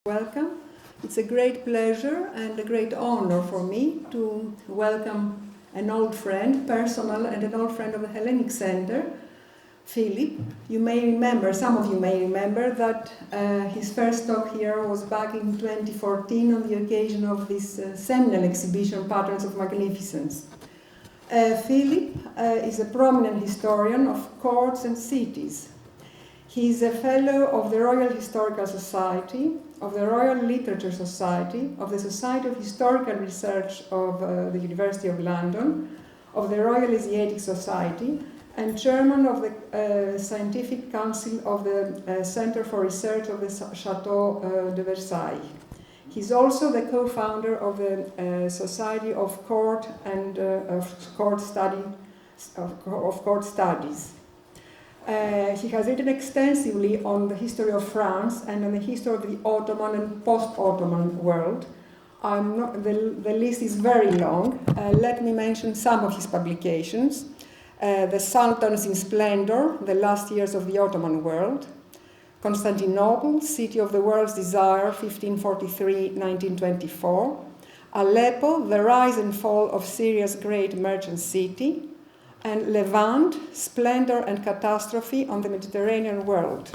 Welcome. It's a great pleasure and a great honor for me to welcome an old friend, personal, and an old friend of the Hellenic Centre, Philip. You may remember, some of you may remember, that his first talk here was back in 2014 on the occasion of this seminal exhibition, Patterns of Magnificence. Philip is a prominent historian of courts and cities. He is a fellow of the Royal Historical Society, of the Royal Literature Society, of the Society of Historical Research of the University of London, of the Royal Asiatic Society, and chairman of the Scientific Council of the Centre for Research of the Château de Versailles. He's also the co-founder of the Society of Court and of Court Studies. He has written extensively on the history of France and on the history of the Ottoman and post-Ottoman world. The list is very long. Let me mention some of his publications. The Sultans in Splendor, the Last Years of the Ottoman World. Constantinople, City of the World's Desire, 1543-1924. Aleppo, The Rise and Fall of Syria's Great Merchant City. And Levant, Splendor and Catastrophe on the Mediterranean World.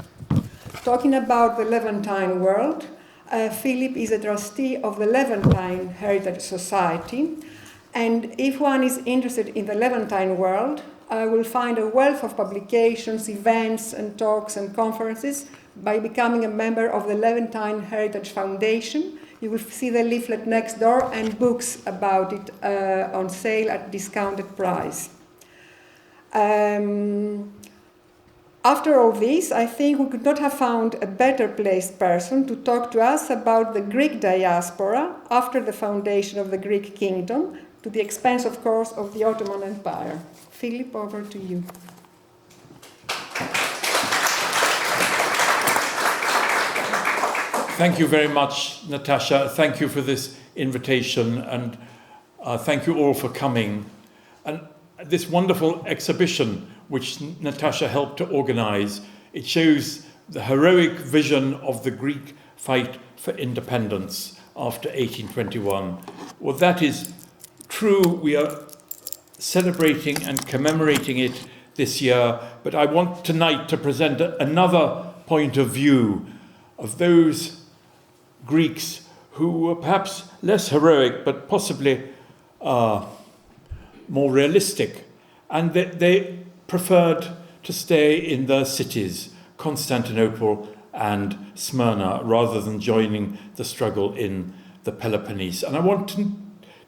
Talking about the Levantine world, Philip is a trustee of the Levantine Heritage Society, and if one is interested in the Levantine world, will find a wealth of publications, events, and talks and conferences by becoming a member of the Levantine Heritage Foundation. You will see the leaflet next door and books about it on sale at discounted price. After all this, I think we could not have found a better placed person to talk to us about the Greek diaspora after the foundation of the Greek kingdom, to the expense, of course, of the Ottoman Empire. Philip, over to you. Thank you very much, Natasha. Thank you for this invitation, and thank you all for coming. And this wonderful exhibition, which Natasha helped to organize, it shows the heroic vision of the Greek fight for independence after 1821. Well, that is true. We are celebrating and commemorating it this year, but I want tonight to present another point of view of those Greeks who were perhaps less heroic, but possibly more realistic, and they preferred to stay in their cities, Constantinople and Smyrna, rather than joining the struggle in the Peloponnese. And I want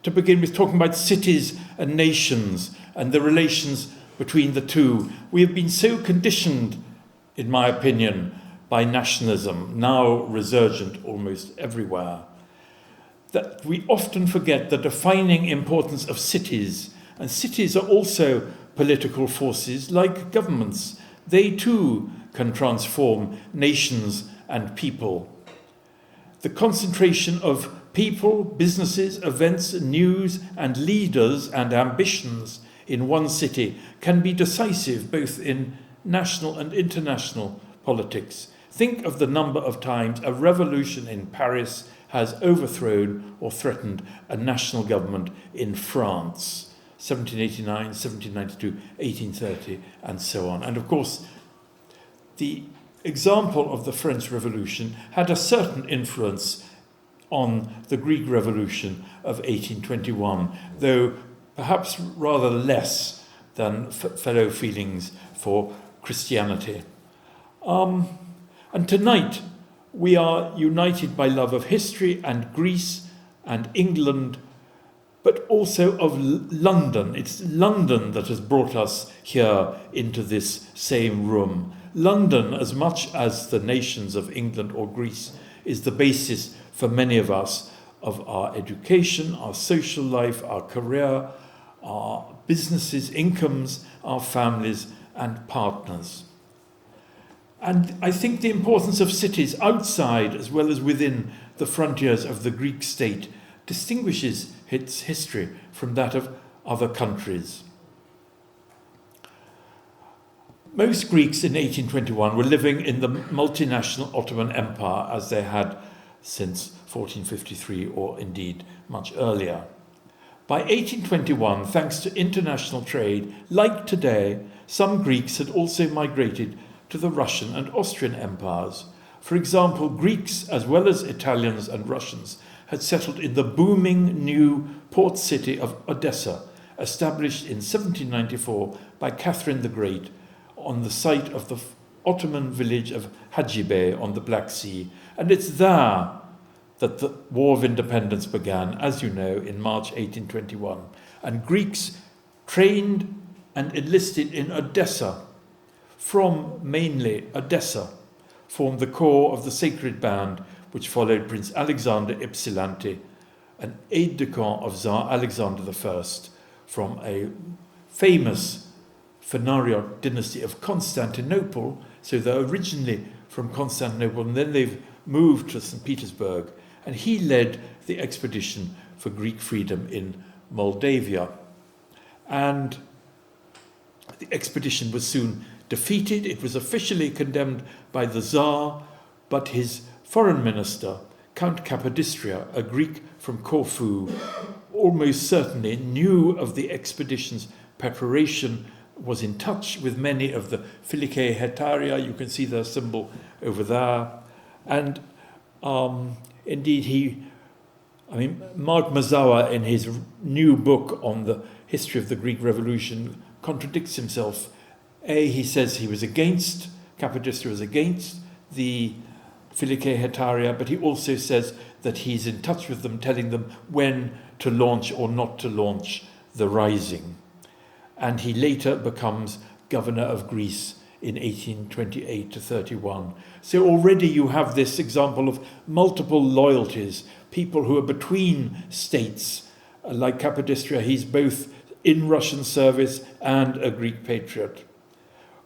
to begin with talking about cities and nations and the relations between the two. We have been so conditioned, in my opinion, by nationalism, now resurgent almost everywhere, that we often forget the defining importance of cities. And cities are also political forces like governments. They too can transform nations and people. The concentration of people, businesses, events, news, and leaders and ambitions in one city can be decisive both in national and international politics. Think of the number of times a revolution in Paris has overthrown or threatened a national government in France. 1789, 1792, 1830, and so on. And of course, the example of the French Revolution had a certain influence on the Greek Revolution of 1821, though perhaps rather less than fellow feelings for Christianity. And tonight, we are united by love of history and Greece and England, but also of London. It's London that has brought us here into this same room. London, as much as the nations of England or Greece, is the basis for many of us of our education, our social life, our career, our businesses, incomes, our families and partners. And I think the importance of cities outside as well as within the frontiers of the Greek state distinguishes its history from that of other countries. Most Greeks in 1821 were living in the multinational Ottoman Empire as they had since 1453 or indeed much earlier. By 1821, thanks to international trade, like today, some Greeks had also migrated to the Russian and Austrian empires. For example, Greeks, as well as Italians and Russians, had settled in the booming new port city of Odessa, established in 1794 by Catherine the Great on the site of the Ottoman village of Hadjibe on the Black Sea. And it's there that the War of Independence began, as you know, in March 1821. And Greeks trained and enlisted in Odessa, from mainly Odessa, formed the core of the sacred band which followed Prince Alexander Ypsilanti, an aide-de-camp of Tsar Alexander I, from a famous Phanariot dynasty of Constantinople. So they're originally from Constantinople, and then they've moved to St. Petersburg. And he led the expedition for Greek freedom in Moldavia. And the expedition was soon defeated. It was officially condemned by the Tsar, but his foreign minister, Count Capodistria, a Greek from Corfu, almost certainly knew of the expedition's preparation, was in touch with many of the Filicae Hetaria. You can see their symbol over there. And indeed, Mark Mazawa, in his new book on the history of the Greek Revolution, contradicts himself. He says he was against, Capodistria was against the Filicae Hetaria, but he also says that he's in touch with them, telling them when to launch or not to launch the rising. And he later becomes governor of Greece in 1828 to 31. So already you have this example of multiple loyalties, people who are between states. Like Capodistria, he's both in Russian service and a Greek patriot.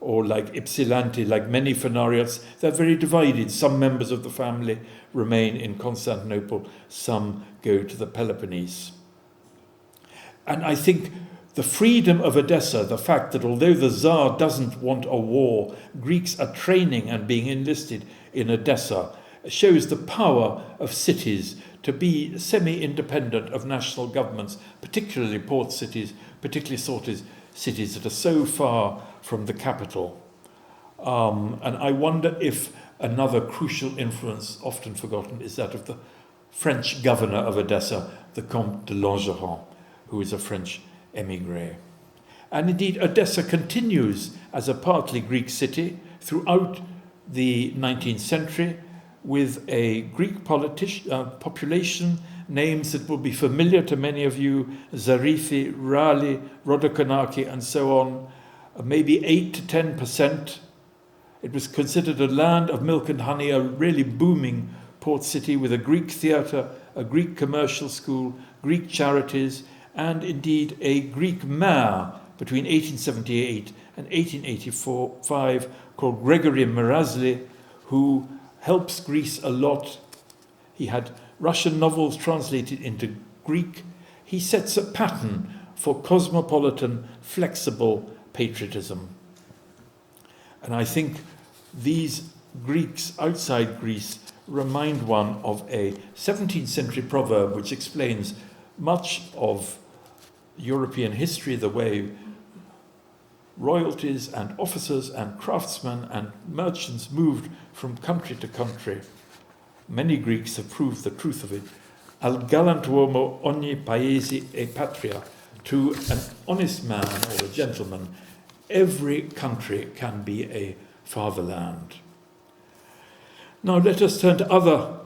Or like Ypsilanti, like many Phanariots, they're very divided. Some members of the family remain in Constantinople, some go to the Peloponnese. And I think the freedom of Odessa, the fact that although the Tsar doesn't want a war, Greeks are training and being enlisted in Odessa, shows the power of cities to be semi-independent of national governments, particularly port cities, particularly cities that are so far from the capital. And I wonder if another crucial influence, often forgotten, is that of the French governor of Odessa, the Comte de Langeron, who is a French émigré. And indeed, Odessa continues as a partly Greek city throughout the 19th century, with a Greek population, names that will be familiar to many of you, Zarife, Raleigh, Rodokonaki, and so on, maybe 8 to 10%. It was considered a land of milk and honey, a really booming port city with a Greek theatre, a Greek commercial school, Greek charities, and indeed a Greek mayor between 1878 and 1885 called Gregory Merazli, who helps Greece a lot. He had Russian novels translated into Greek. He sets a pattern for cosmopolitan, flexible patriotism. And I think these Greeks outside Greece remind one of a 17th century proverb which explains much of European history, the way royalties and officers and craftsmen and merchants moved from country to country. Many Greeks have proved the truth of it. Al galantuomo ogni paese e patria. To an honest man or a gentleman, every country can be a fatherland. Now let us turn to other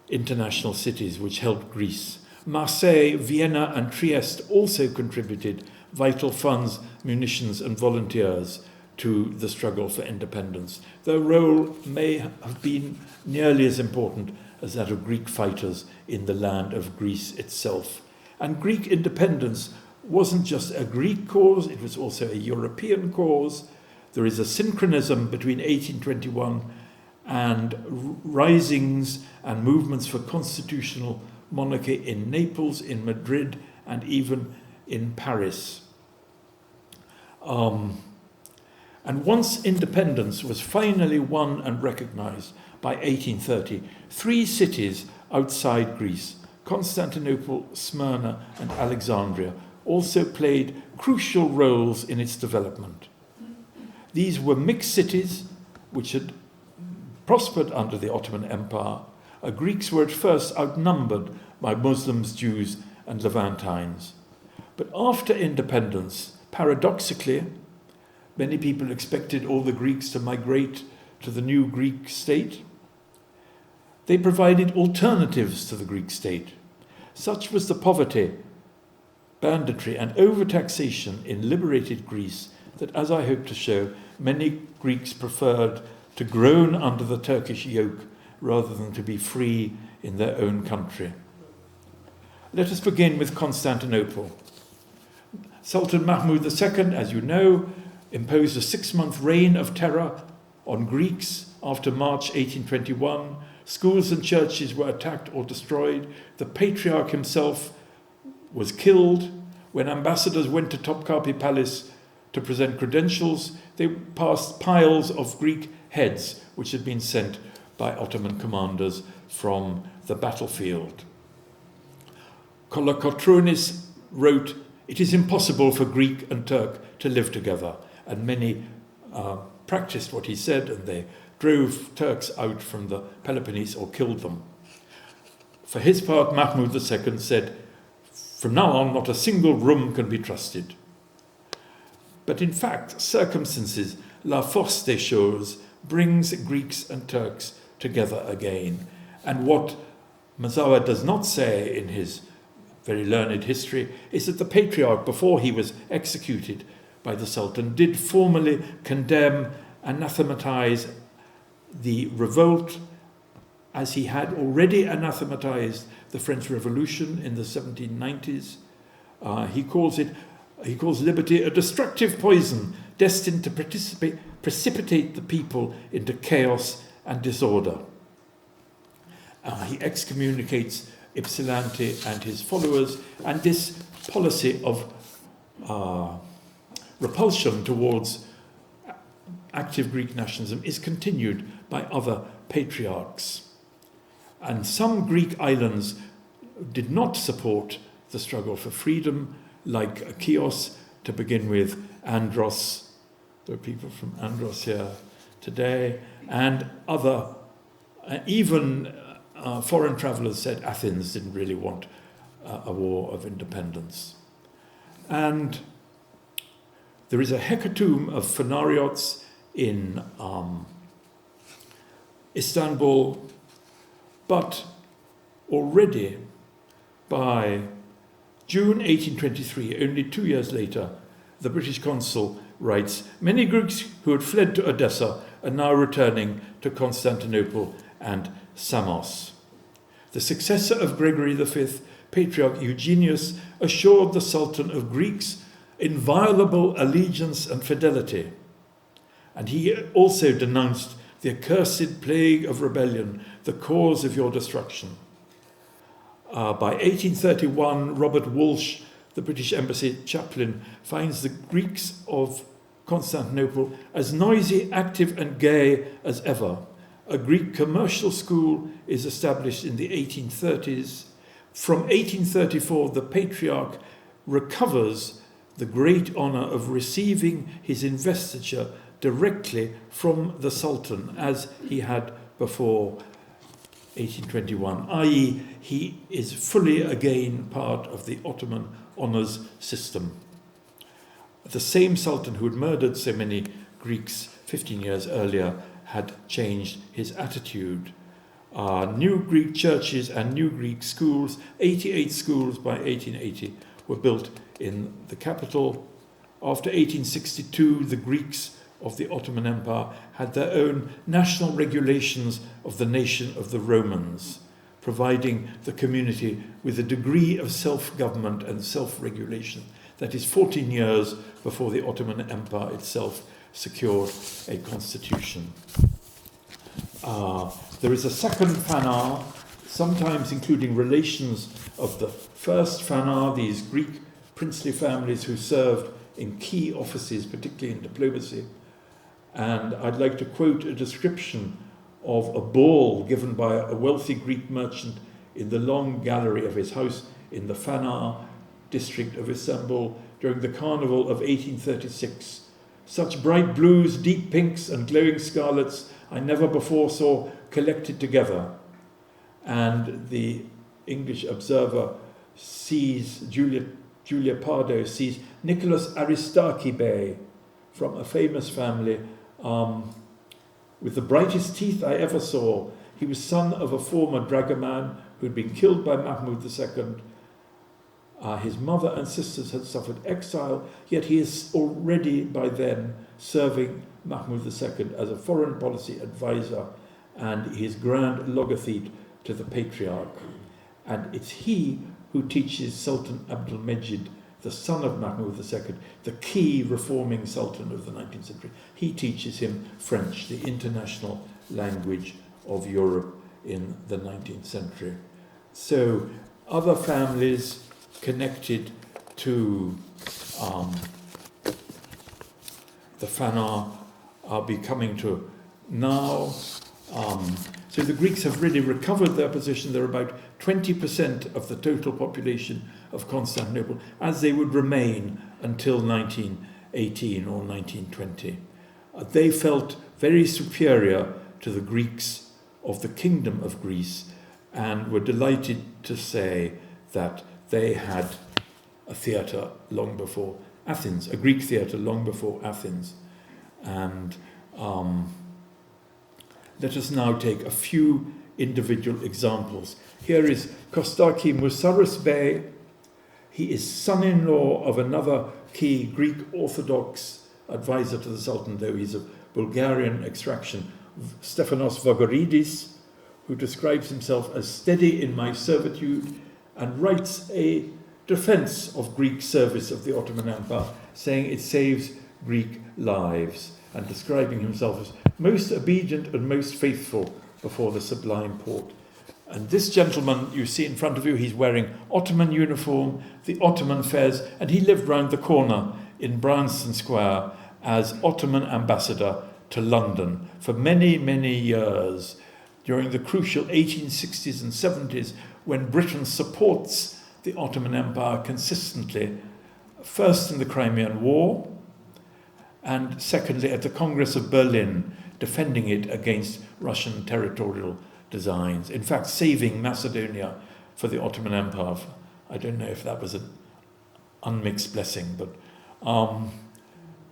international cities which helped Greece. Marseille, Vienna, and Trieste also contributed vital funds, munitions, and volunteers to the struggle for independence. Their role may have been nearly as important as that of Greek fighters in the land of Greece itself. And Greek independence wasn't just a Greek cause, it was also a European cause. There is a synchronism between 1821 and risings and movements for constitutional monarchy in Naples, in Madrid, and even in Paris. And And once independence was finally won and recognized by 1830, 3 cities outside Greece, Constantinople, Smyrna, and Alexandria, also played crucial roles in its development. These were mixed cities which had prospered under the Ottoman Empire. Greeks were at first outnumbered by Muslims, Jews, and Levantines. But after independence, paradoxically, many people expected all the Greeks to migrate to the new Greek state. They provided alternatives to the Greek state. Such was the poverty, banditry, and overtaxation in liberated Greece that, as I hope to show, many Greeks preferred to groan under the Turkish yoke rather than to be free in their own country. Let us begin with Constantinople. Sultan Mahmud II, as you know, imposed a 6-month reign of terror on Greeks after March 1821. Schools and churches were attacked or destroyed. The patriarch himself was killed. When ambassadors went to Topkapi Palace to present credentials, they passed piles of Greek heads which had been sent by Ottoman commanders from the battlefield. Kolokotronis wrote, "It is impossible for Greek and Turk to live together," and many practiced what he said, and they drove Turks out from the Peloponnese or killed them. For his part, Mahmud II said, "From now on, not a single room can be trusted." But in fact, circumstances, la force des choses, brings Greeks and Turks together again. And what Mazawa does not say in his very learned history is that the patriarch, before he was executed by the Sultan, did formally condemn, anathematize the revolt, as he had already anathematized the French Revolution in the 1790s. He calls liberty a destructive poison destined to precipitate the people into chaos and disorder. He excommunicates Ypsilanti and his followers, and this policy of repulsion towards active Greek nationalism is continued by other patriarchs. And some Greek islands did not support the struggle for freedom, like Chios, to begin with, Andros. There are people from Andros here today, and other, even foreign travellers said Athens didn't really want a war of independence. And there is a hecatomb of Phanariots in Istanbul, but already by June 1823, only 2 years later, the British consul writes, "Many Greeks who had fled to Odessa are now returning to Constantinople and Samos." The successor of Gregory V, Patriarch Eugenius, assured the Sultan of Greeks inviolable allegiance and fidelity. And he also denounced the accursed plague of rebellion, the cause of your destruction. By 1831, Robert Walsh, the British Embassy chaplain, finds the Greeks of Constantinople as noisy, active, and gay as ever. A Greek commercial school is established in the 1830s. From 1834, the Patriarch recovers the great honour of receiving his investiture directly from the Sultan, as he had before 1821, i.e. he is fully again part of the Ottoman honours system. The same Sultan who had murdered so many Greeks 15 years earlier had changed his attitude. New Greek churches and new Greek schools, 88 schools by 1880, were built in the capital. After 1862, the Greeks of the Ottoman Empire had their own national regulations of the nation of the Romans, providing the community with a degree of self-government and self-regulation that is 14 years before the Ottoman Empire itself secured a constitution. There is a second Phanar, sometimes including relations of the first Phanar, these Greek princely families who served in key offices, particularly in diplomacy. And I'd like to quote a description of a ball given by a wealthy Greek merchant in the long gallery of his house in the Fanar district of Istanbul during the carnival of 1836. Such bright blues, deep pinks, and glowing scarlets I never before saw collected together. And the English observer sees, Julia Pardo sees Nicholas Aristarchibe from a famous family with the brightest teeth I ever saw. He was son of a former dragoman who had been killed by Mahmud II. His mother and sisters had suffered exile, yet he is already by then serving Mahmud II as a foreign policy advisor, and he is grand logothete to the patriarch. And it's he who teaches Sultan Abdulmejid, the son of Mahmud II, the key reforming sultan of the 19th century. He teaches him French, the international language of Europe in the 19th century. So other families connected to the Fanar are becoming to now. So the Greeks have really recovered their position. They're about 20% of the total population of Constantinople, as they would remain until 1918 or 1920. They felt very superior to the Greeks of the Kingdom of Greece and were delighted to say that they had a theatre long before Athens, a Greek theatre long before Athens. And let us now take a few individual examples. Here is Kostaki Musaros Bey. He is son-in-law of another key Greek Orthodox advisor to the Sultan, though he's of Bulgarian extraction, Stephanos Vagoridis, who describes himself as steady in my servitude and writes a defense of Greek service of the Ottoman Empire, saying it saves Greek lives, and describing himself as most obedient and most faithful before the Sublime Porte. And this gentleman you see in front of you, he's wearing Ottoman uniform, the Ottoman fez, and he lived round the corner in Bryanston Square as Ottoman ambassador to London for many, many years during the crucial 1860s and 70s when Britain supports the Ottoman Empire consistently, first in the Crimean War, and secondly at the Congress of Berlin, defending it against Russian territorial designs. In fact, saving Macedonia for the Ottoman Empire. I don't know if that was an unmixed blessing, but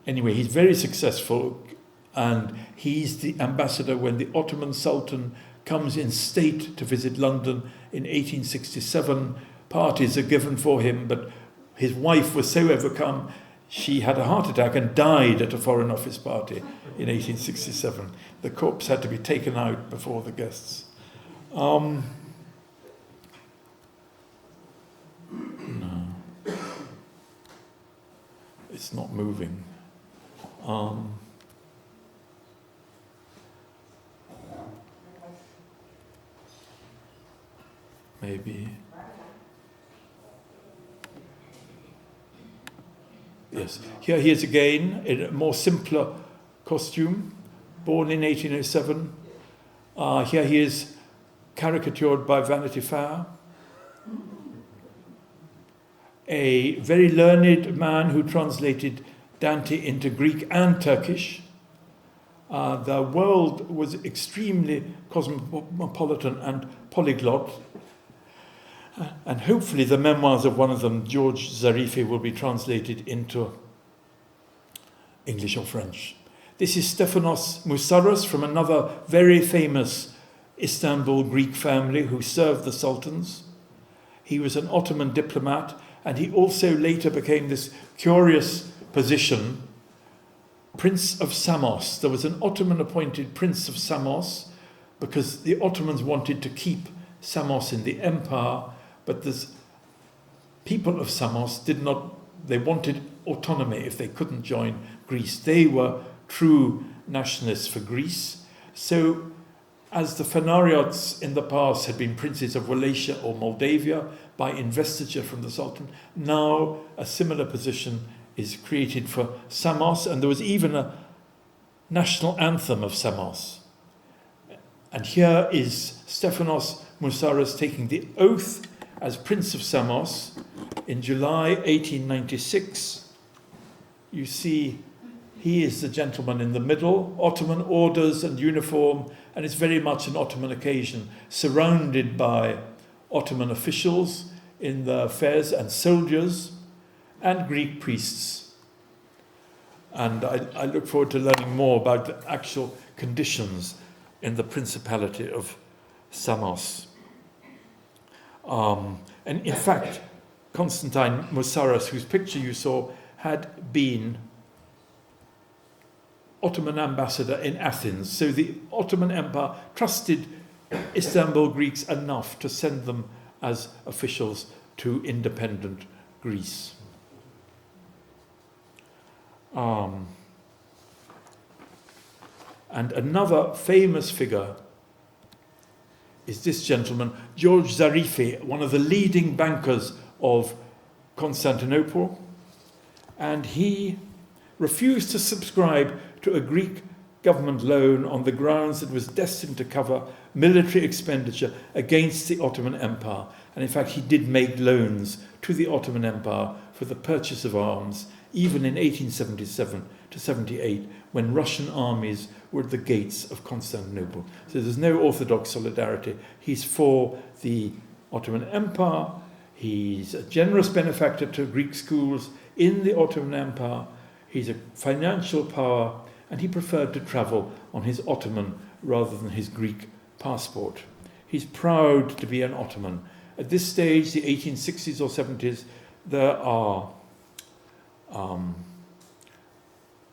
anyway, he's very successful, and he's the ambassador when the Ottoman Sultan comes in state to visit London in 1867. Parties are given for him, but his wife was so overcome, she had a heart attack and died at a Foreign Office party in 1867. The corpse had to be taken out before the guests. No. It's not moving. Maybe. Yes. Here he is again in a more simpler costume, born in 1807. Here he is caricatured by Vanity Fair. A very learned man who translated Dante into Greek and Turkish. The world was extremely cosmopolitan and polyglot. And hopefully the memoirs of one of them, George Zarife, will be translated into English or French. This is Stephanos Musaros from another very famous Istanbul Greek family who served the sultans. He was an Ottoman diplomat, and he also later became this curious position, Prince of Samos. There was an Ottoman appointed Prince of Samos because the Ottomans wanted to keep Samos in the empire, but the people of Samos they wanted autonomy if they couldn't join Greece. They were true nationalists for Greece. So as the Phanariots in the past had been princes of Wallachia or Moldavia by investiture from the Sultan, now a similar position is created for Samos, and there was even national anthem of Samos. And here is Stephanos Moussaras taking the oath as Prince of Samos in July 1896. You see, he is the gentleman in the middle, Ottoman orders and uniform, and it's very much an Ottoman occasion, surrounded by Ottoman officials in the fez and soldiers and Greek priests. And I look forward to learning more about the actual conditions in the Principality of Samos. And in fact, Constantine Moussaras, whose picture you saw, had been Ottoman ambassador in Athens. So the Ottoman Empire trusted Istanbul Greeks enough to send them as officials to independent Greece. And another famous figure is this gentleman, George Zarife, one of the leading bankers of Constantinople. And he refused to subscribe to a Greek government loan on the grounds that it was destined to cover military expenditure against the Ottoman Empire. And in fact, he did make loans to the Ottoman Empire for the purchase of arms, even in 1877 to 78, when Russian armies were at the gates of Constantinople. So there's no Orthodox solidarity. He's for the Ottoman Empire. He's a generous benefactor to Greek schools in the Ottoman Empire. He's a financial power, and he preferred to travel on his Ottoman rather than his Greek passport. He's proud to be an Ottoman. At this stage, the 1860s or 70s, there are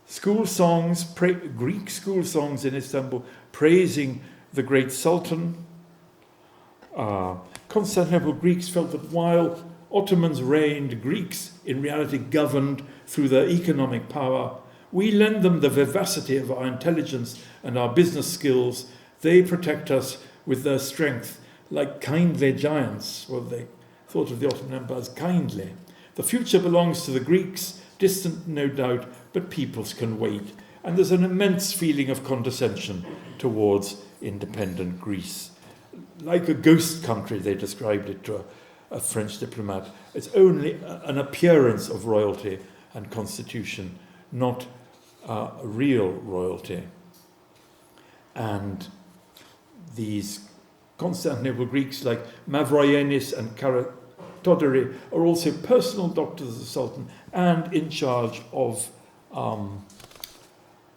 school songs, Greek school songs in Istanbul, praising the great Sultan. Constantinople Greeks felt that while Ottomans reigned, Greeks in reality governed through their economic power. We lend them the vivacity of our intelligence and our business skills. They protect us with their strength, like kindly giants. Well, they thought of the Ottoman Empire as kindly. The future belongs to the Greeks, distant no doubt, but peoples can wait. And there's an immense feeling of condescension towards independent Greece. Like a ghost country, they described it to a French diplomat. It's only an appearance of royalty and constitution, not real royalty. And these Constantinople Greeks like Mavroyenis and Karatodori are also personal doctors of the Sultan and in charge of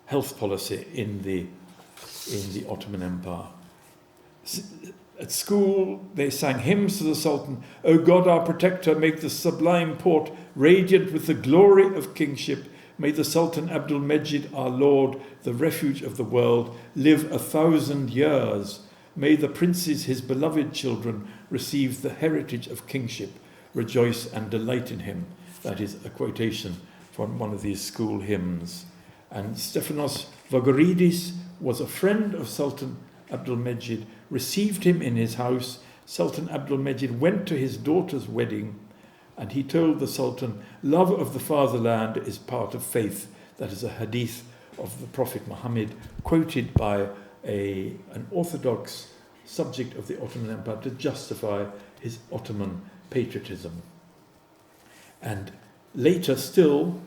health policy in the Ottoman Empire. At school, they sang hymns to the Sultan. O God, our protector, make the sublime port radiant with the glory of kingship. May the Sultan Abdul Mejid, our Lord, the refuge of the world, live 1,000 years. May the princes, his beloved children, receive the heritage of kingship. Rejoice and delight in him. That is a quotation from one of these school hymns. And Stephanos Vogoridis was a friend of Sultan Abdul Mejid, received him in his house. Sultan Abdul Mejid went to his daughter's wedding, and he told the Sultan, love of the fatherland is part of faith. That is a hadith of the Prophet Muhammad, quoted by an Orthodox subject of the Ottoman Empire to justify his Ottoman patriotism. And later still,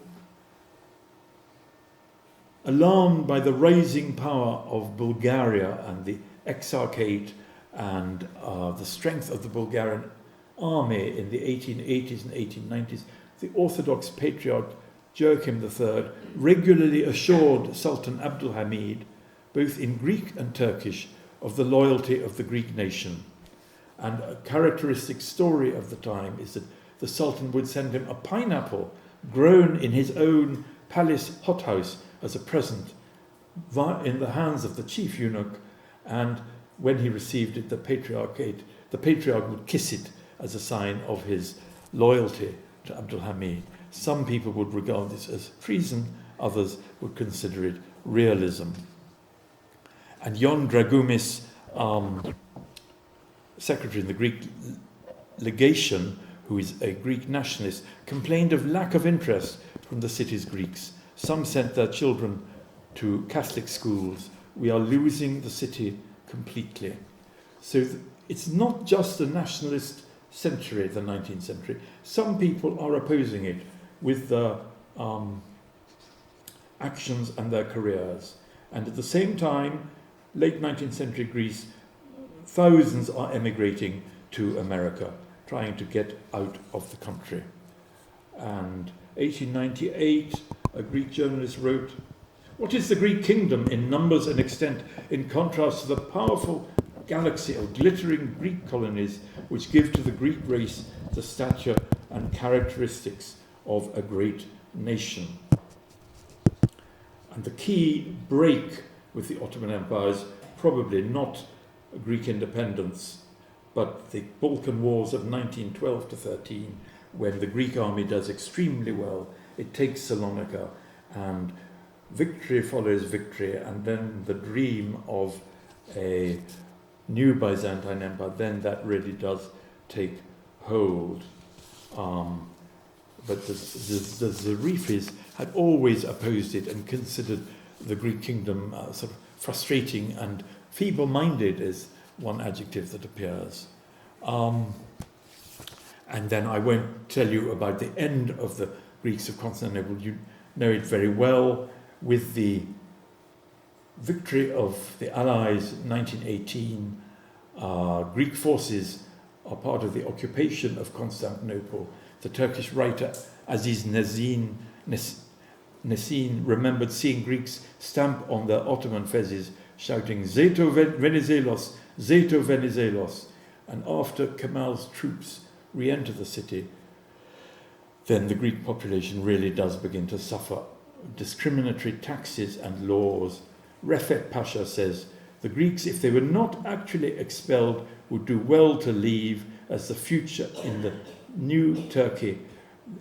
alarmed by the rising power of Bulgaria and the Exarchate and the strength of the Bulgarian army in the 1880s and 1890s, the Orthodox Patriarch Joachim III regularly assured Sultan Abdul Hamid, both in Greek and Turkish, of the loyalty of the Greek nation. And a characteristic story of the time is that the Sultan would send him a pineapple grown in his own palace hothouse as a present in the hands of the chief eunuch, and when he received it, the patriarch would kiss it as a sign of his loyalty to Abdul Hamid. Some people would regard this as treason, others would consider it realism. And Ion Dragoumis, secretary in the Greek legation, who is a Greek nationalist, complained of lack of interest from the city's Greeks. Some sent their children to Catholic schools, we are losing the city completely. So it's not just a nationalist century, the 19th century. Some people are opposing it with their actions and their careers. And at the same time, late 19th century Greece, thousands are emigrating to America, trying to get out of the country. And 1898, a Greek journalist wrote, "What is the Greek kingdom in numbers and extent in contrast to the powerful galaxy of glittering Greek colonies which give to the Greek race the stature and characteristics of a great nation?" And the key break with the Ottoman Empire is probably not Greek independence, but the Balkan Wars of 1912 to 13, when the Greek army does extremely well. It takes Salonika, and victory follows victory, and then the dream of a new Byzantine Empire, then that really does take hold. But the Zarifes had always opposed it and considered the Greek kingdom sort of frustrating and feeble-minded is one adjective that appears. And then I won't tell you about the end of the Greeks of Constantinople. You know it very well. With the victory of the Allies in 1918, Greek forces are part of the occupation of Constantinople. The Turkish writer Aziz Nesin remembered seeing Greeks stamp on their Ottoman fezzes, shouting, "Zeto Venizelos, Zeto Venizelos." And after Kemal's troops re-enter the city, then the Greek population really does begin to suffer discriminatory taxes and laws. Refet Pasha says, "The Greeks, if they were not actually expelled, would do well to leave, as the future in the new Turkey,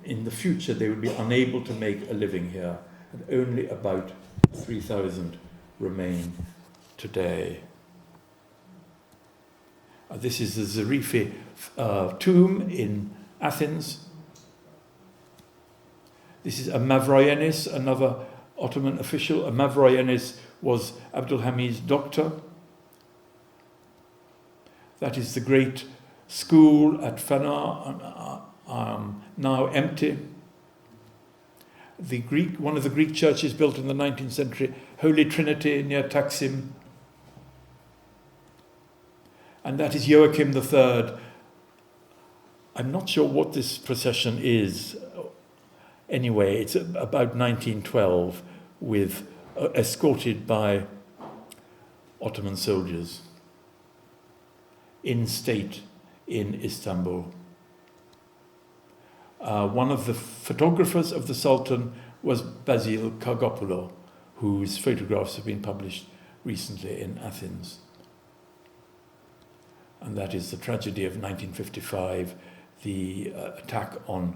in the future they would be unable to make a living here." And only about 3,000 remain today. This is the Zarife tomb in Athens. This is a Mavroyenis, another Ottoman official. A Mavroyenis was Abdulhamid's doctor. That is the great school at Fana, now empty. One of the Greek churches built in the 19th century, Holy Trinity near Taksim. And that is Joachim III. I'm not sure what this procession is. Anyway, it's about 1912, escorted by Ottoman soldiers in state in Istanbul. One of the photographers of the Sultan was Basil Kargopoulou, whose photographs have been published recently in Athens. And that is the tragedy of 1955, the attack on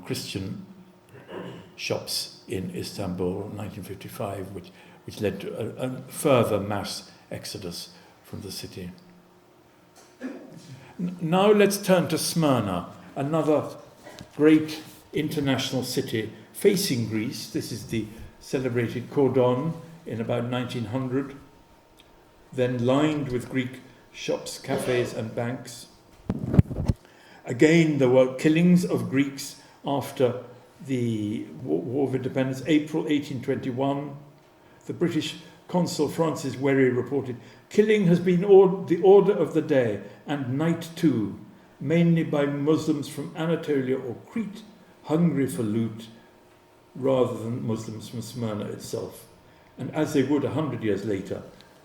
Christian shops in Istanbul, 1955, which led to a further mass exodus from the city. Now let's turn to Smyrna, another great international city facing Greece. This is the celebrated Cordon in about 1900, then lined with Greek shops, cafes and banks. Again, there were killings of Greeks after the War of Independence, April 1821. The British consul Francis Wherry reported, "Killing has been the order of the day, and night too, mainly by Muslims from Anatolia or Crete, hungry for loot, rather than Muslims from Smyrna itself." And as they would 100 years later,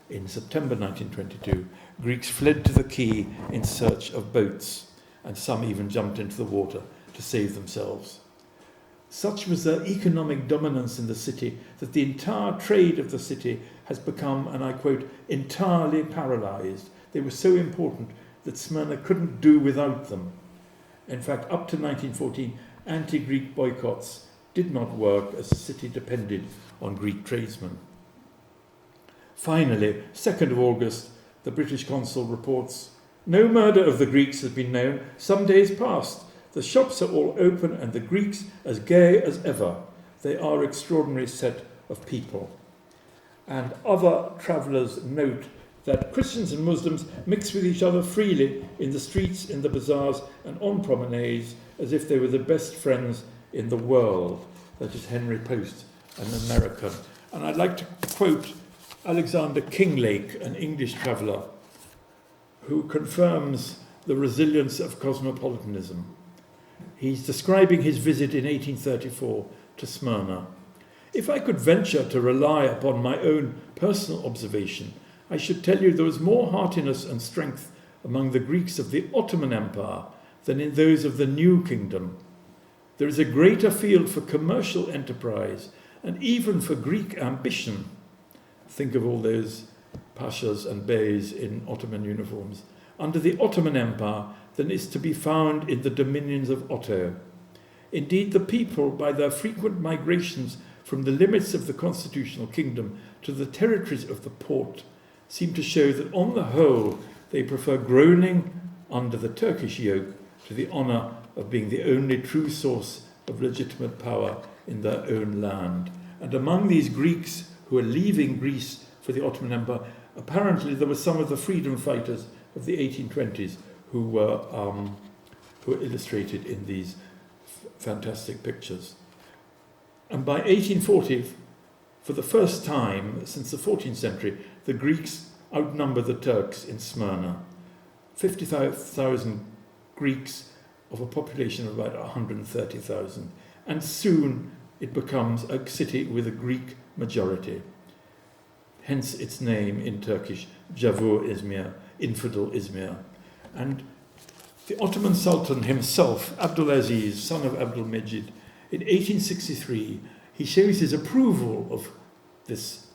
in September 1922, Greeks fled to the quay in search of boats, and some even jumped into the water to save themselves. Such was their economic dominance in the city that the entire trade of the city has become, and I quote, entirely paralyzed. They were so important that Smyrna couldn't do without them. In fact, up to 1914, anti-Greek boycotts did not work as the city depended on Greek tradesmen. Finally, 2nd of August, the British consul reports, "No murder of the Greeks has been known some days past. The shops are all open and the Greeks as gay as ever. They are extraordinary set of people. And other travellers note that Christians and Muslims mix with each other freely in the streets, in the bazaars, and on promenades, as if they were the best friends in the world. That is Henry Post, an American. And I'd like to quote Alexander Kinglake, an English traveller, who confirms the resilience of cosmopolitanism. He's describing his visit in 1834 to Smyrna. If I could venture to rely upon my own personal observation, I should tell you there was more heartiness and strength among the Greeks of the Ottoman Empire than in those of the New Kingdom. There is a greater field for commercial enterprise and even for Greek ambition. Think of all those pashas and beys in Ottoman uniforms under the Ottoman Empire than is to be found in the dominions of Otto. Indeed, the people, by their frequent migrations from the limits of the constitutional kingdom to the territories of the Porte, seem to show that on the whole they prefer groaning under the Turkish yoke to the honour of being the only true source of legitimate power in their own land. And among these Greeks who are leaving Greece for the Ottoman Empire, apparently there were some of the freedom fighters of the 1820s who were illustrated in these fantastic pictures. And by 1840, for the first time since the 14th century, the Greeks outnumber the Turks in Smyrna. 50,000 Greeks of a population of about 130,000. And soon it becomes a city with a Greek majority. Hence its name in Turkish, Cavur Izmir, infidel Izmir. And the Ottoman Sultan himself, Abdulaziz, son of Abdulmejid, in 1863, he shows his approval of this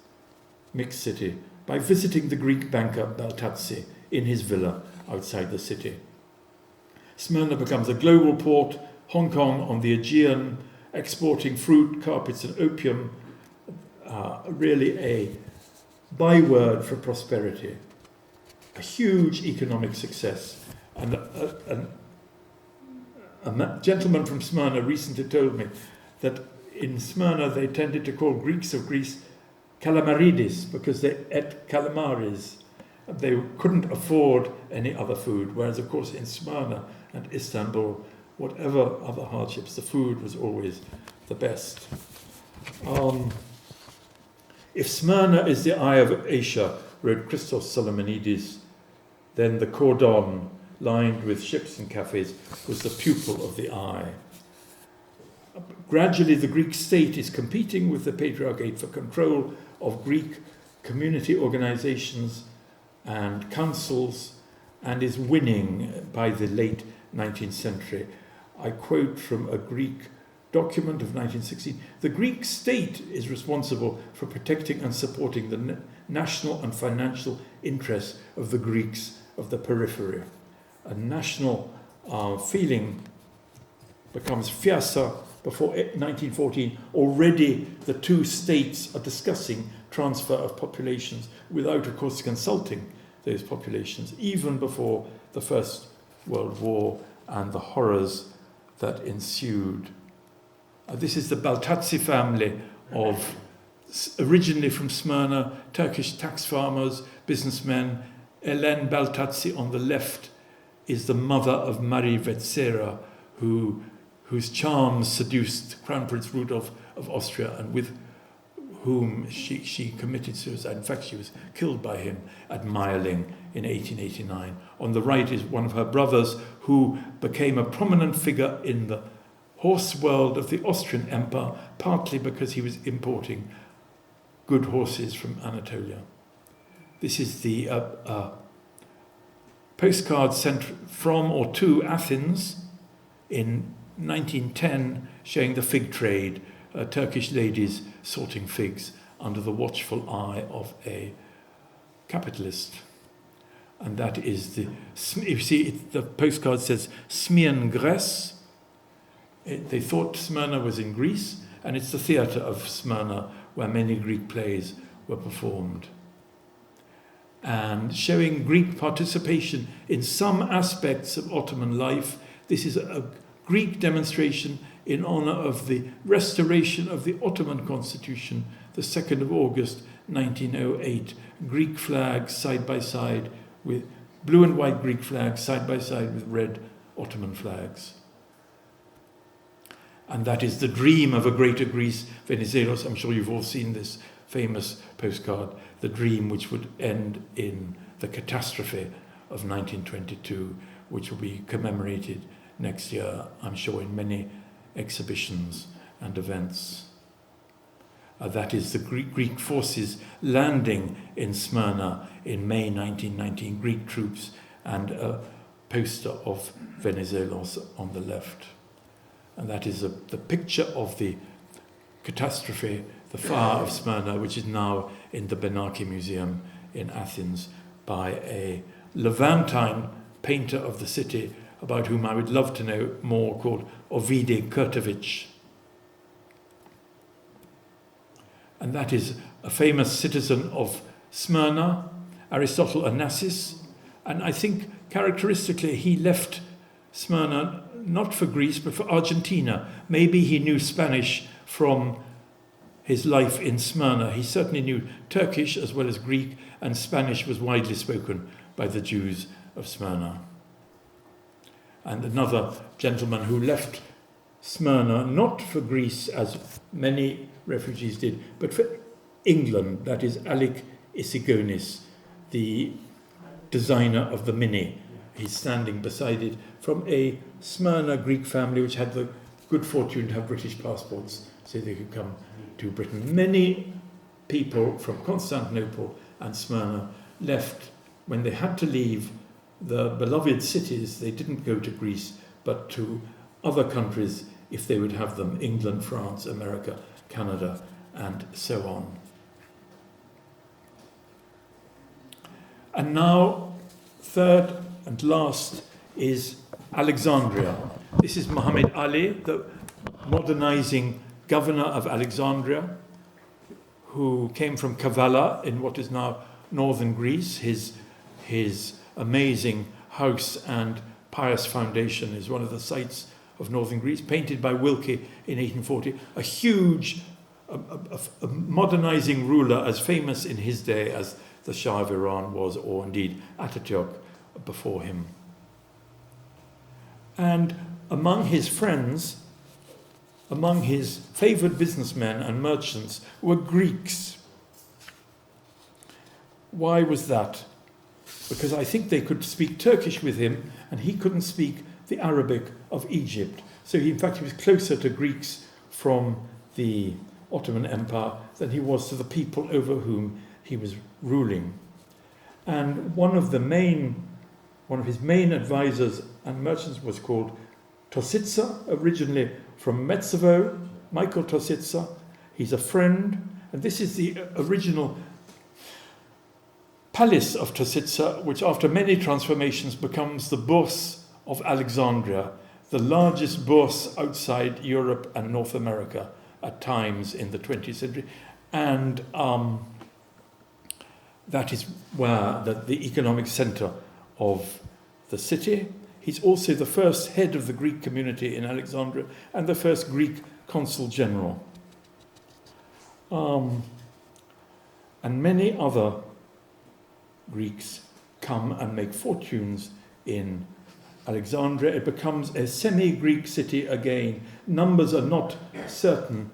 mixed city by visiting the Greek banker Baltazzi in his villa outside the city. Smyrna becomes a global port, Hong Kong on the Aegean, exporting fruit, carpets and opium, really a byword for prosperity, a huge economic success. And a gentleman from Smyrna recently told me that in Smyrna they tended to call Greeks of Greece calamaridis because they ate calamaris. They couldn't afford any other food, whereas of course in Smyrna and Istanbul, whatever other hardships, the food was always the best. If Smyrna is the eye of Asia, wrote Christos Solomonides, then the cordon, lined with ships and cafes, was the pupil of the eye. Gradually, the Greek state is competing with the Patriarchate for control of Greek community organizations and councils, and is winning by the late 19th century. I quote from a Greek document of 1916, the Greek state is responsible for protecting and supporting the national and financial interests of the Greeks of the periphery. A national feeling becomes fiercer before 1914. Already the two states are discussing transfer of populations without, of course, consulting those populations, even before the First World War and the horrors that ensued. This is the Baltazzi family of, originally from Smyrna, Turkish tax farmers, businessmen. Hélène Baltazzi on the left is the mother of Marie Vetsera, whose charms seduced Crown Prince Rudolf of Austria, and with whom she committed suicide. In fact, she was killed by him at Meiling in 1889. On the right is one of her brothers, who became a prominent figure in the horse world of the Austrian Empire, partly because he was importing good horses from Anatolia. This is the postcard sent from or to Athens in 1910, showing the fig trade, Turkish ladies sorting figs under the watchful eye of a capitalist. And that is you see, the postcard says Smyrna, Grèce. They thought Smyrna was in Greece, and it's the theatre of Smyrna where many Greek plays were performed. And showing Greek participation in some aspects of Ottoman life. This is a Greek demonstration in honour of the restoration of the Ottoman constitution the 2nd of August 1908. Greek flags side by side with blue and white Greek flags side by side with red Ottoman flags. And that is the dream of a greater Greece, Venizelos. I'm sure you've all seen this famous postcard, the dream which would end in the catastrophe of 1922, which will be commemorated next year, I'm sure, in many exhibitions and events. That is the Greek forces landing in Smyrna in May 1919, Greek troops, and a poster of Venizelos on the left. And that is the picture of the catastrophe, the fire of Smyrna, which is now in the Zavodaki Museum in Athens by a Levantine painter of the city, about whom I would love to know more, called Ovide Kurtovic. And that is a famous citizen of Smyrna, Aristotle Onassis, and I think characteristically he left Smyrna not for Greece but for Argentina. Maybe he knew Spanish from his life in Smyrna. He certainly knew Turkish as well as Greek, and Spanish was widely spoken by the Jews of Smyrna. And another gentleman who left Smyrna not for Greece, as many refugees did, but for England, that is Alec Isigonis, the designer of the Mini. He's standing beside it, from a Smyrna Greek family which had the good fortune to have British passports so they could come to Britain. Many people from Constantinople and Smyrna left when they had to leave the beloved cities. They didn't go to Greece but to other countries if they would have them: England, France, America, Canada, and so on. And now, third and last is Alexandria. This is Muhammad Ali, the modernizing governor of Alexandria, who came from Kavala in what is now northern Greece. His amazing house and pious foundation is one of the sites of northern Greece, painted by Wilkie in 1840. A huge, a modernizing ruler as famous in his day as the Shah of Iran was, or indeed Ataturk before him. And among his friends, among his favored businessmen and merchants, were Greeks. Why was that? Because I think they could speak Turkish with him, and he couldn't speak the Arabic of Egypt. So in fact, he was closer to Greeks from the Ottoman Empire than he was to the people over whom he was ruling. And one of his main advisors and merchants was called Tositsa, originally from Metsovo, Michael Tositsa. He's a friend, and this is the original palace of Tositsa, which after many transformations becomes the Bourse of Alexandria, the largest bourse outside Europe and North America at times in the 20th century. And that is where the economic centre of the city. He's also the first head of the Greek community in Alexandria and the first Greek consul general. And many other Greeks come and make fortunes in Alexandria. It becomes a semi-Greek city again. Numbers are not certain,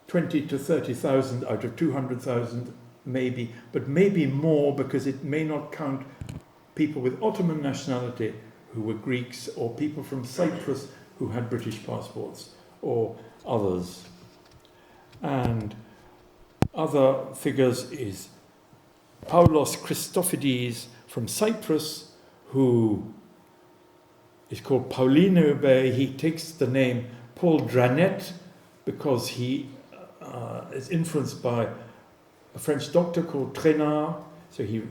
20 to 30,000 out of 200,000 maybe, but maybe more, because it may not count people with Ottoman nationality who were Greeks, or people from Cyprus who had British passports, or others. And other figures is Paulos Christofides from Cyprus, who is called Paulino Bey. He takes the name Paul Dranet because he is influenced by a French doctor called Trainard, so he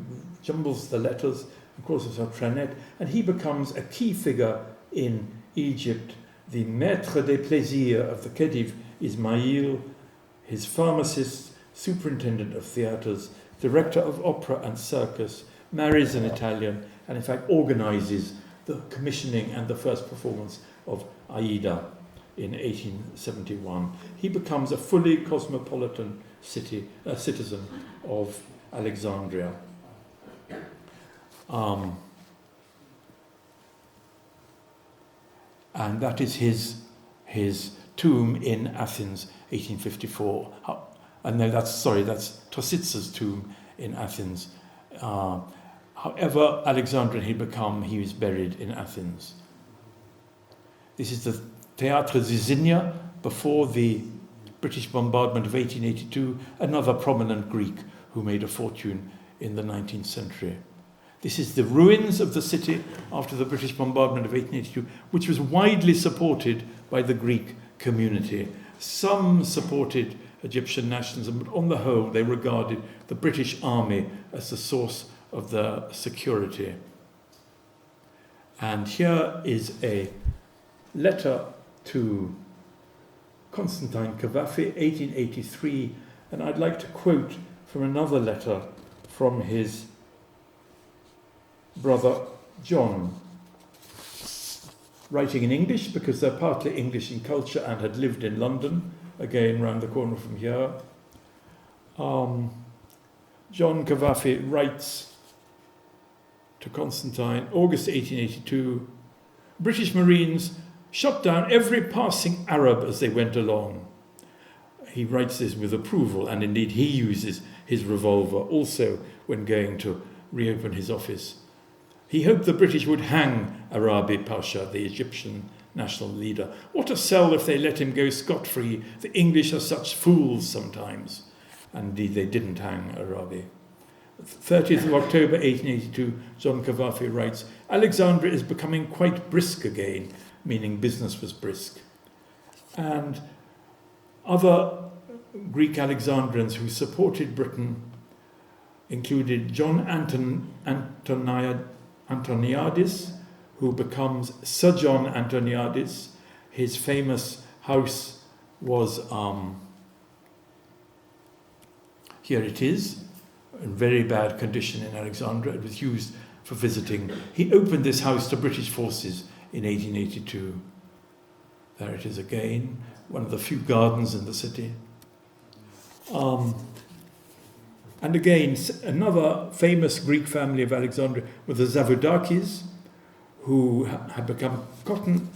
jumbles the letters and calls himself Tranet, and he becomes a key figure in Egypt, the maître des plaisirs of the Khedive Ismail, his pharmacist, superintendent of theatres, director of opera and circus, marries an Italian, and in fact organizes the commissioning and the first performance of Aida in 1871. He becomes a fully cosmopolitan citizen of Alexandria. And that is his tomb in Athens, 1854. And no, that's Tositsa's tomb in Athens. However Alexandrian he'd become, he was buried in Athens. This is the Théâtre Zizania before the British bombardment of 1882, another prominent Greek who made a fortune in the 19th century. This is the ruins of the city after the British bombardment of 1882, which was widely supported by the Greek community. Some supported Egyptian nationalism, but on the whole they regarded the British army as the source of their security. And here is a letter to Constantine Cavafy, 1883, and I'd like to quote from another letter from his brother John, writing in English because they're partly English in culture and had lived in London, again round the corner from here. John Cavafy writes to Constantine, August 1882, British Marines shot down every passing Arab as they went along. He writes this with approval, and indeed he uses his revolver also when going to reopen his office. He hoped the British would hang Arabi Pasha, the Egyptian national leader. What a sell if they let him go scot-free. The English are such fools sometimes. And indeed they didn't hang Arabi. 30th of October 1882, John Cavafy writes, Alexandria is becoming quite brisk again, meaning business was brisk. And other Greek Alexandrians who supported Britain included John Antoniadis, who becomes Sir John Antoniadis. His famous house was, here it is, in very bad condition in Alexandria. It was used for visiting. He opened this house to British forces in 1882. There it is again, one of the few gardens in the city. And again, another famous Greek family of Alexandria were the Zavodakis, who had become cotton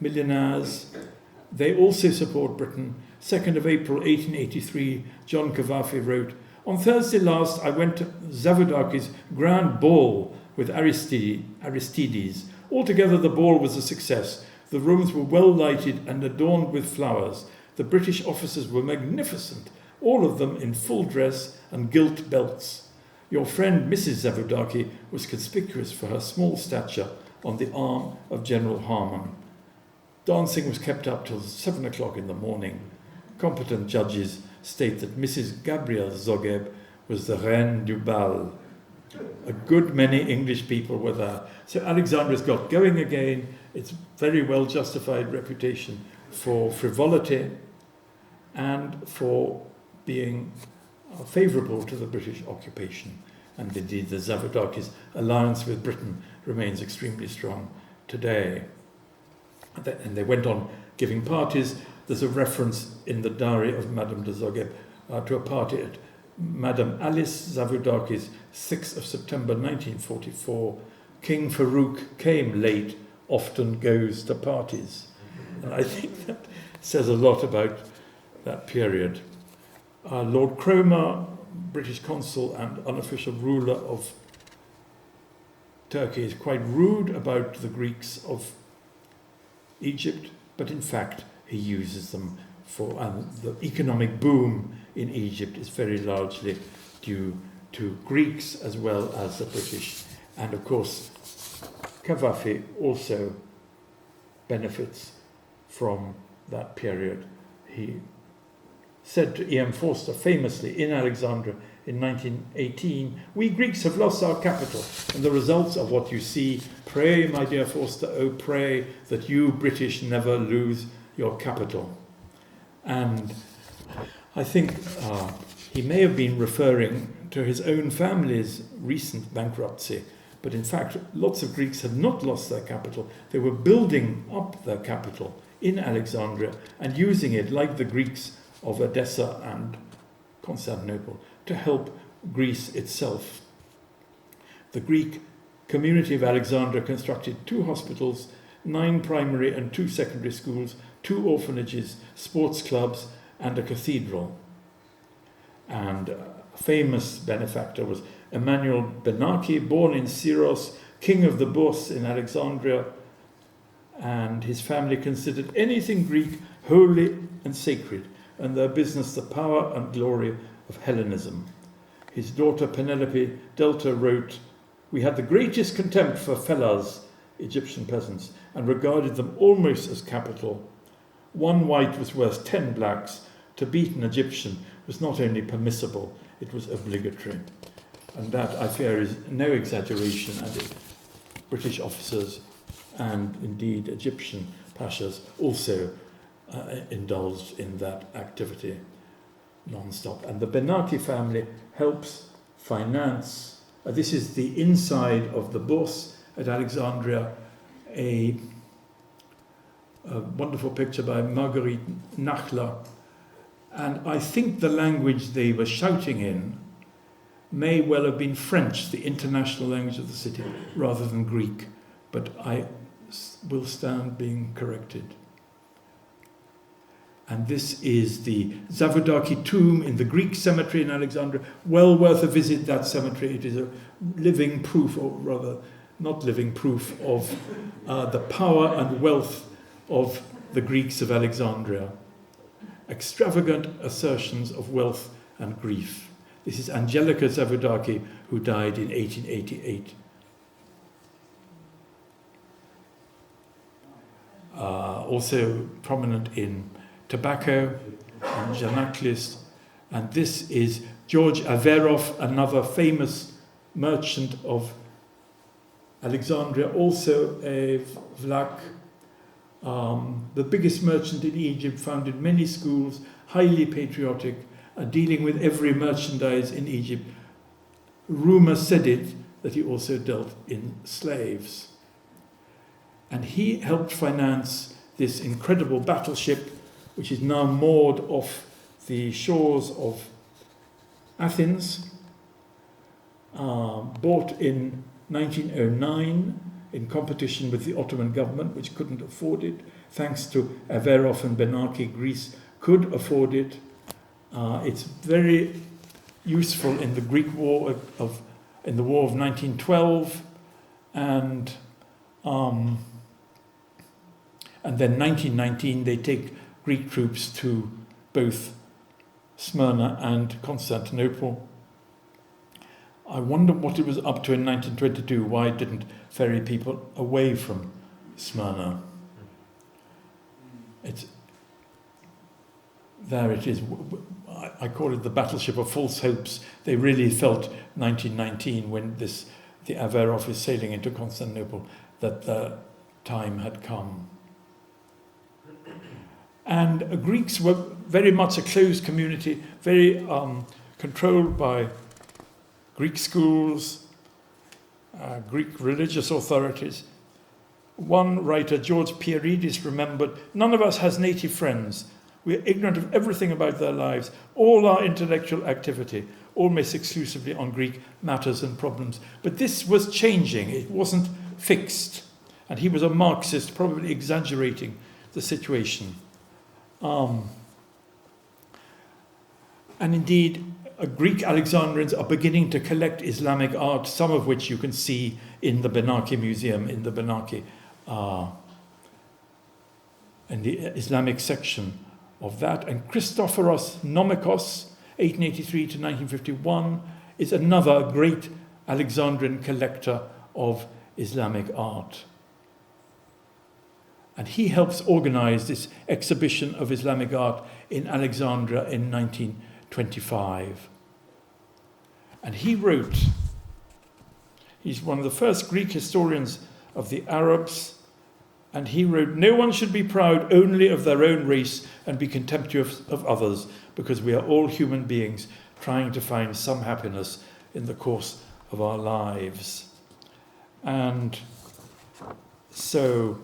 millionaires. They also support Britain. 2nd of April 1883, John Cavafy wrote, on Thursday last, I went to Zavodaki's grand ball with Aristides. Altogether, the ball was a success. The rooms were well lighted and adorned with flowers. The British officers were magnificent, all of them in full dress and gilt belts. Your friend, Mrs. Zavodaki, was conspicuous for her small stature on the arm of General Harmon. Dancing was kept up till 7 o'clock in the morning. Competent judges state that Mrs. Gabrielle Zogeb was the reine du bal. A good many English people were there. So Alexandria's got going again. It's very well justified reputation for frivolity and for being favourable to the British occupation. And indeed the Zavodakis' alliance with Britain remains extremely strong today. And they went on giving parties. There's a reference in the diary of Madame de Zogeb to a party at Madame Alice Zavodaki's 6th of September 1944. King Farouk came late, often goes to parties. And I think that says a lot about that period. Lord Cromer, British consul and unofficial ruler of Turkey, is quite rude about the Greeks of Egypt, but in fact he uses them for, and the economic boom in Egypt is very largely due to Greeks as well as the British. And of course, Cavafy also benefits from that period. He said to E.M. Forster famously in Alexandria in 1918, we Greeks have lost our capital, and the results are what you see. Pray, my dear Forster, oh pray that you British never lose your capital. And I think he may have been referring to his own family's recent bankruptcy, but in fact lots of Greeks had not lost their capital. They were building up their capital in Alexandria and using it like the Greeks of Edessa and Constantinople, to help Greece itself. The Greek community of Alexandria constructed 2 hospitals, 9 primary and 2 secondary schools, 2 orphanages, sports clubs, and a cathedral. And a famous benefactor was Emmanuel Benaki, born in Syros, king of the Bourse in Alexandria, and his family considered anything Greek holy and sacred, and their business the power and glory of Hellenism. His daughter Penelope Delta wrote, "We had the greatest contempt for fellahs, Egyptian peasants, and regarded them almost as capital. 1 white was worth 10 blacks. To beat an Egyptian was not only permissible, it was obligatory." And that, I fear, is no exaggeration, and British officers and indeed Egyptian pashas also indulged in that activity non-stop. And the Benaki family helps finance, this is the inside of the Bourse at Alexandria, a wonderful picture by Marguerite Nachla. And I think the language they were shouting in may well have been French, the international language of the city, rather than Greek. But I will stand being corrected. And this is the Zavodaki tomb in the Greek cemetery in Alexandria. Well worth a visit, that cemetery. It is a living proof, or rather not living proof, of the power and wealth of the Greeks of Alexandria. Extravagant assertions of wealth and grief. This is Angelica Zavodaki, who died in 1888. Also prominent in tobacco and Janaklis. And this is George Averov, another famous merchant of Alexandria, also a Vlach, the biggest merchant in Egypt, founded many schools, highly patriotic, dealing with every merchandise in Egypt. Rumour said it that he also dealt in slaves. And he helped finance this incredible battleship, which is now moored off the shores of Athens, bought in 1909 in competition with the Ottoman government, which couldn't afford it. Thanks to Averov and Benaki, Greece could afford it. It's very useful in the Greek War in the War of 1912, and then 1919 they take Greek troops to both Smyrna and Constantinople. I wonder what it was up to in 1922. Why it didn't ferry people away from Smyrna? There it is. I call it the battleship of false hopes. They really felt 1919, when the Averov is sailing into Constantinople, that the time had come. And Greeks were very much a closed community, very controlled by Greek schools, Greek religious authorities. One writer, George Pieridis, remembered, "None of us has native friends. We are ignorant of everything about their lives. All our intellectual activity, almost exclusively on Greek matters and problems." But this was changing. It wasn't fixed. And he was a Marxist, probably exaggerating the situation. And indeed, Greek Alexandrians are beginning to collect Islamic art, some of which you can see in the Benaki Museum, in the Benaki, in the Islamic section of that. And Christophoros Nomikos, 1883 to 1951, is another great Alexandrian collector of Islamic art. And he helps organize this exhibition of Islamic art in Alexandria in 1925. And he wrote, he's one of the first Greek historians of the Arabs, and he wrote, "No one should be proud only of their own race and be contemptuous of others, because we are all human beings trying to find some happiness in the course of our lives." And so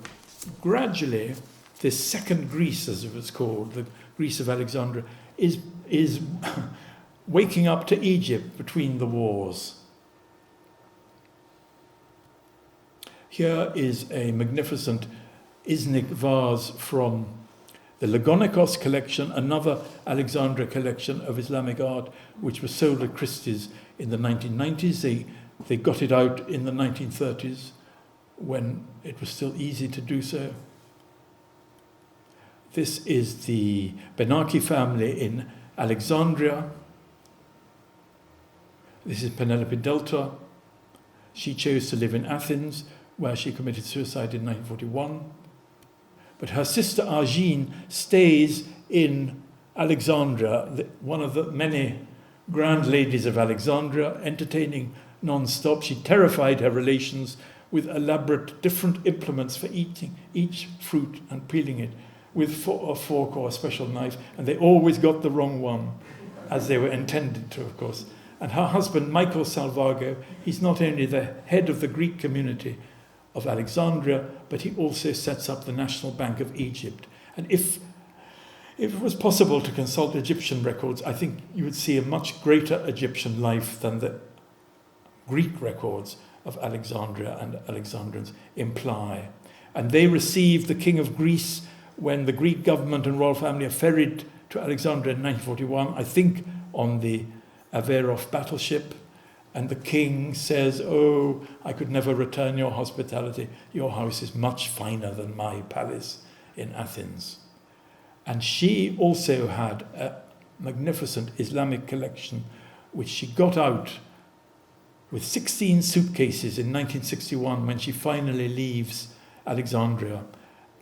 gradually, this second Greece, as it was called, the Greece of Alexandria, is waking up to Egypt between the wars. Here is a magnificent Iznik vase from the Lagonikos collection, another Alexandria collection of Islamic art, which was sold at Christie's in the 1990s. They got it out in the 1930s when it was still easy to do so. This is the Benaki family in Alexandria. This is Penelope Delta. She chose to live in Athens, where she committed suicide in 1941. But her sister Argine stays in Alexandria, one of the many grand ladies of Alexandria, entertaining non-stop. She terrified her relations with elaborate different implements for eating each fruit and peeling it with a fork or a special knife, and they always got the wrong one, as they were intended to, of course. And her husband, Michael Salvago, he's not only the head of the Greek community of Alexandria, but he also sets up the National Bank of Egypt. And if it was possible to consult Egyptian records, I think you would see a much greater Egyptian life than the Greek records of Alexandria and Alexandrians imply. And they received the king of Greece when the Greek government and royal family are ferried to Alexandria in 1941, I think on the Averof battleship. And the king says, "Oh, I could never return your hospitality. Your house is much finer than my palace in Athens." And she also had a magnificent Islamic collection, which she got out with 16 suitcases in 1961 when she finally leaves Alexandria.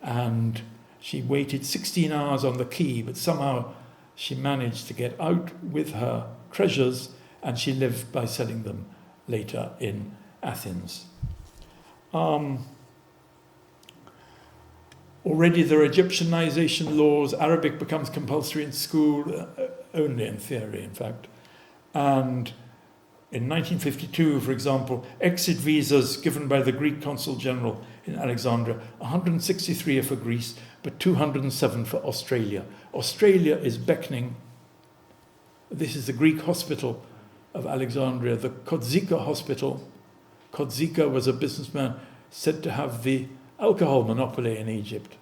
And she waited 16 hours on the quay, but somehow she managed to get out with her treasures, and she lived by selling them later in Athens. Already there are Egyptianization laws. Arabic becomes compulsory in school, only in theory, in fact. And in 1952, for example, exit visas given by the Greek consul general in Alexandria, 163 are for Greece, but 207 for Australia. Australia is beckoning. This is the Greek hospital of Alexandria, the Kotzika Hospital. Kotzika was a businessman said to have the alcohol monopoly in Egypt.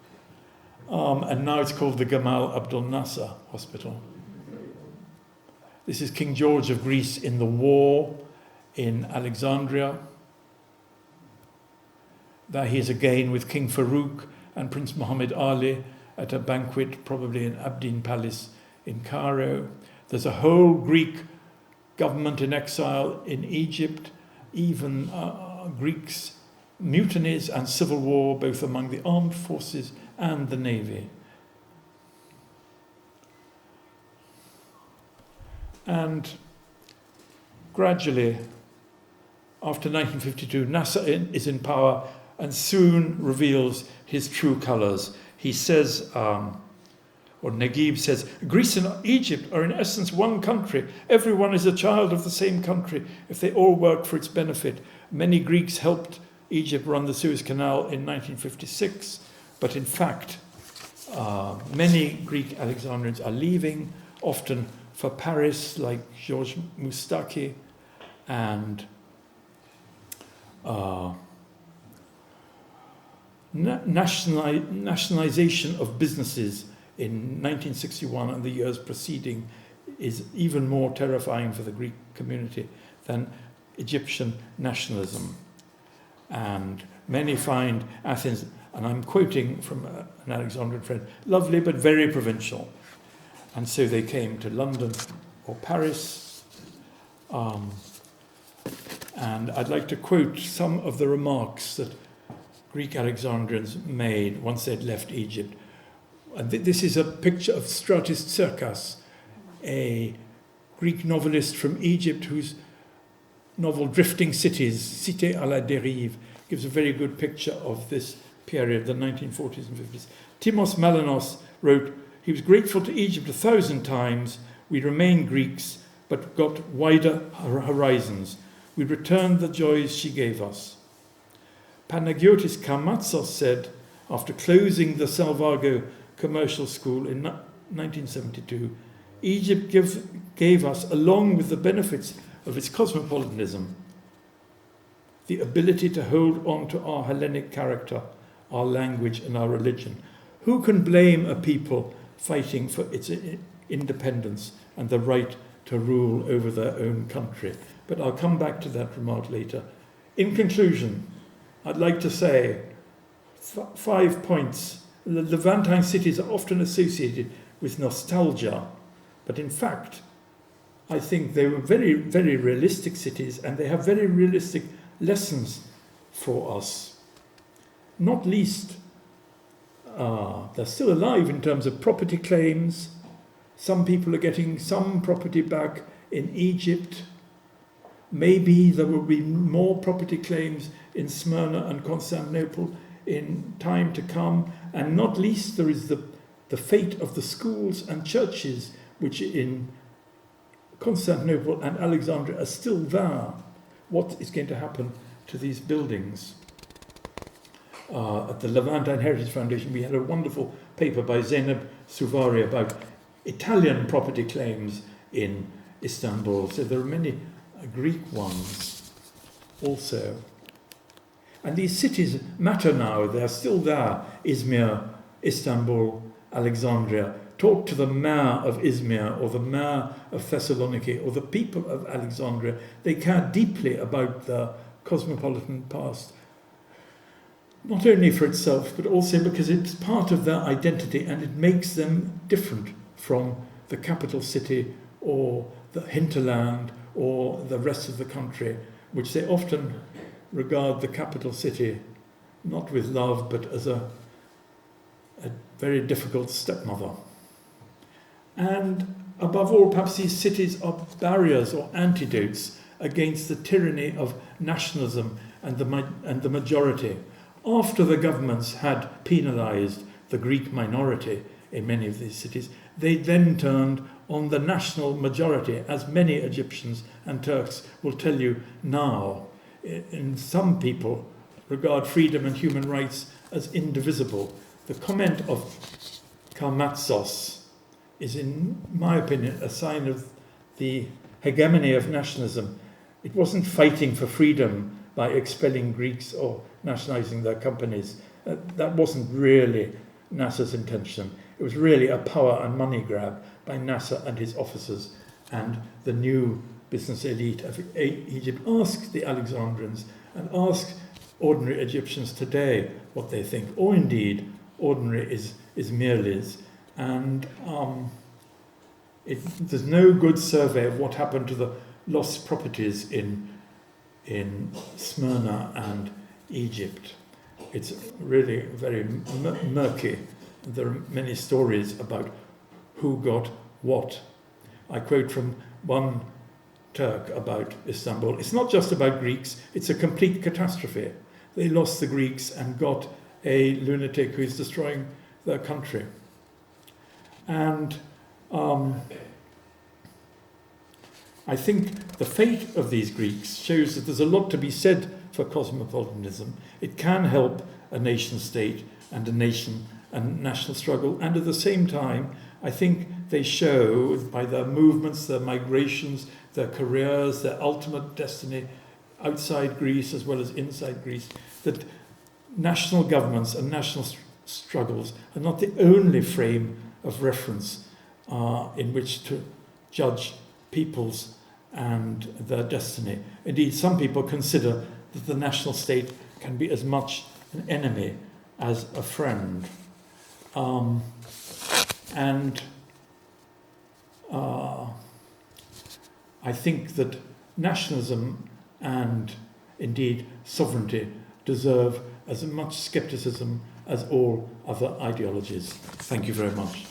And now it's called the Gamal Abdel Nasser Hospital. This is King George of Greece in the war in Alexandria. There he is again with King Farouk and Prince Muhammad Ali at a banquet, probably in Abdin Palace in Cairo. There's a whole Greek government in exile in Egypt, even Greeks' mutinies and civil war, both among the armed forces and the navy. And gradually, after 1952, Nasser is in power and soon reveals his true colours. He says, or Naguib says, "Greece and Egypt are in essence one country. Everyone is a child of the same country if they all work for its benefit. Many Greeks helped Egypt run the Suez Canal in 1956, but in fact, many Greek Alexandrians are leaving, often for Paris, like Georges Moustaki, and nationalization of businesses in 1961 and the years preceding is even more terrifying for the Greek community than Egyptian nationalism. And many find Athens, and I'm quoting from an Alexandrian friend, lovely but very provincial. And so they came to London or Paris. And I'd like to quote some of the remarks that Greek Alexandrians made once they'd left Egypt. And this is a picture of Stratis Tsirkas, a Greek novelist from Egypt whose novel Drifting Cities, Cité à la Dérive, gives a very good picture of this period, the 1940s and 50s. Timos Melanos wrote, "He was grateful to Egypt 1,000 times. We remained Greeks, but got wider horizons. We returned the joys she gave us." Panagiotis Kamatzos said, after closing the Salvago Commercial School in 1972, Egypt gave us, along with the benefits of its cosmopolitanism, the ability to hold on to our Hellenic character, our language and our religion. Who can blame a people fighting for its independence and the right to rule over their own country? But I'll come back to that remark later. In conclusion, I'd like to say 5 points. The Levantine cities are often associated with nostalgia, but in fact, I think they were very, very realistic cities, and they have very realistic lessons for us. Not least, they're still alive in terms of property claims. Some people are getting some property back in Egypt. Maybe there will be more property claims in Smyrna and Constantinople in time to come. And not least, there is the fate of the schools and churches, which in Constantinople and Alexandria are still there. What is going to happen to these buildings? At the Levantine Heritage Foundation, we had a wonderful paper by Zeynep Souvari about Italian property claims in Istanbul. So there are many Greek ones also. And these cities matter now. They are still there. Izmir, Istanbul, Alexandria. Talk to the mayor of Izmir or the mayor of Thessaloniki or the people of Alexandria. They care deeply about the cosmopolitan past, not only for itself, but also because it's part of their identity and it makes them different from the capital city or the hinterland or the rest of the country, which they often regard the capital city not with love, but as a very difficult stepmother. And above all, perhaps these cities are barriers or antidotes against the tyranny of nationalism and the majority. After the governments had penalised the Greek minority in many of these cities, they then turned on the national majority, as many Egyptians and Turks will tell you now. And some people regard freedom and human rights as indivisible. The comment of Karmatzos is, in my opinion, a sign of the hegemony of nationalism. It wasn't fighting for freedom by expelling Greeks or nationalising their companies. That wasn't really Nasser's intention. It was really a power and money grab by Nasser and his officers and the new business elite of Egypt. Ask the Alexandrians and ask ordinary Egyptians today what they think, or indeed ordinary Izmirlis. And there's no good survey of what happened to the lost properties in Smyrna and Egypt. It's really very murky. There are many stories about who got what. I quote from one Turk about Istanbul. It's not just about Greeks, it's a complete catastrophe. They lost the Greeks and got a lunatic who's destroying their country. And I think the fate of these Greeks shows that there's a lot to be said for cosmopolitanism. It can help a nation state and a nation and national struggle, and at the same time, I think they show by their movements, their migrations, their careers, their ultimate destiny outside Greece as well as inside Greece, that national governments and national struggles are not the only frame of reference in which to judge peoples and their destiny. Indeed, some people consider that the national state can be as much an enemy as a friend. I think that nationalism and indeed sovereignty deserve as much scepticism as all other ideologies. Thank you very much.